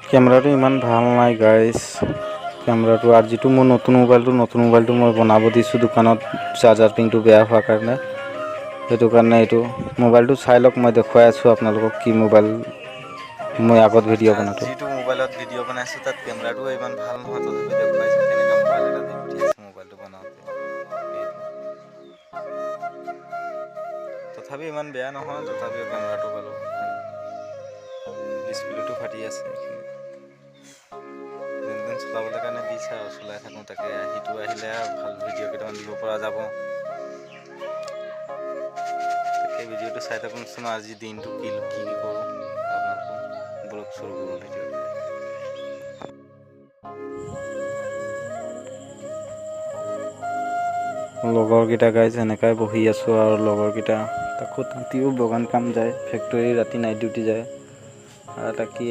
কেমেৰাটো ইমান ভাল নাই গাইজ। কেমেৰাটো আৰু যিটো মোৰ নতুন মোবাইলটো মই বনাব দিছোঁ দোকানত, চাৰ্জাৰ পিনটো বেয়া হোৱাৰ কাৰণে। সেইটো কাৰণে এইটো মোবাইলটো চাই লওক, মই দেখুৱাই আছোঁ আপোনালোকক কি মোবাইল মই আগত ভিডিঅ' বনাইছোঁ। যিটো মোবাইলত ভিডিঅ' বনাইছোঁ তাত কেমেৰাটোও ইমান ভাল নহয়, তথাপি দেখুৱাইছোঁ কেনেকুৱা মোবাইল এটা দি পঠিয়াইছোঁ মোবাইলটো বনাওঁতে। তথাপি ইমান বেয়া নহয়, তথাপিও কেমেৰাটো পালোঁ। ডিছপ্লেটো ফাটি আছে এইখিনি। যেন চলাবলৈ কাৰণে দিছে আৰু চলাই থাকোঁ, তাকে সিটো আহিলে আৰু ভাল ভিডিঅ' কেইটামান দিব পৰা যাব। তাকে ভিডিঅ'টো চাই থাকোঁচোন, আজি দিনটো কি কৰোঁ আপোনালোকক ব্লগ চুৰ কৰোঁ ভিডিঅ'টো। লগৰকেইটা গাইজ এনেকাই বহি আছোঁ আৰু লগৰকেইটা তাকো তাঁতিও বাগান কাম যায়, ফেক্টৰী ৰাতি নাইট ডিউটি যায়। আৰু এটা কি